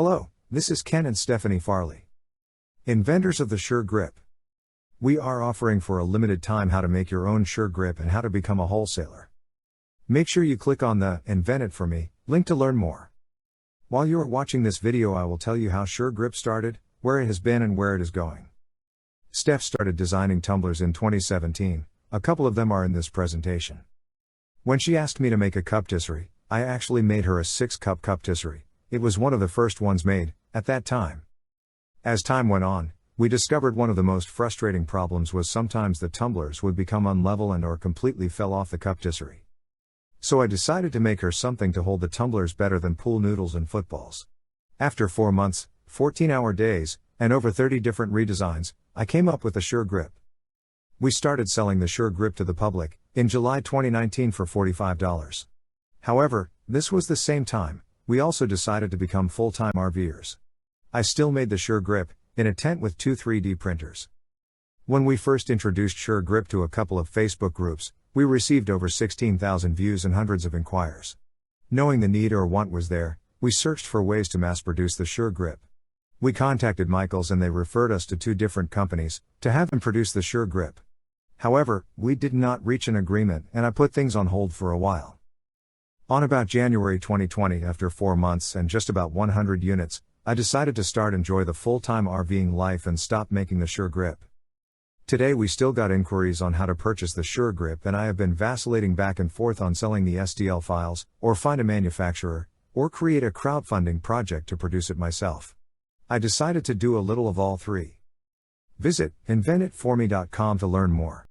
Hello, this is Ken and Stephanie Farley, inventors of the Sure Grip. We are offering for a limited time how to make your own Sure Grip and how to become a wholesaler. Make sure you click on the Invent It For Me link to learn more. While you are watching this video, I will tell you how Sure Grip started, where it has been and where it is going. Steph started designing tumblers in 2017, a couple of them are in this presentation. When she asked me to make a cuptisserie, I actually made her a 6-cup cuptisserie. It was one of the first ones made, at that time. As time went on, we discovered one of the most frustrating problems was sometimes the tumblers would become unlevel and or completely fell off the cuptisserie. So I decided to make her something to hold the tumblers better than pool noodles and footballs. After 4 months, 14-hour days, and over 30 different redesigns, I came up with the Sure Grip. We started selling the Sure Grip to the public in July 2019 for $45. However, this was the same time we also decided to become full-time RVers. I still made the Sure Grip in a tent with 2 3D printers. When we first introduced Sure Grip to a couple of Facebook groups, we received over 16,000 views and hundreds of inquiries. Knowing the need or want was there, we searched for ways to mass-produce the Sure Grip. We contacted Michaels and they referred us to 2 different companies to have them produce the Sure Grip. However, we did not reach an agreement and I put things on hold for a while. On about January 2020, after 4 months and just about 100 units, I decided to enjoy the full-time RVing life and stop making the Sure Grip. Today we still got inquiries on how to purchase the Sure Grip and I have been vacillating back and forth on selling the STL files, or find a manufacturer, or create a crowdfunding project to produce it myself. I decided to do a little of all 3. Visit inventitforme.com to learn more.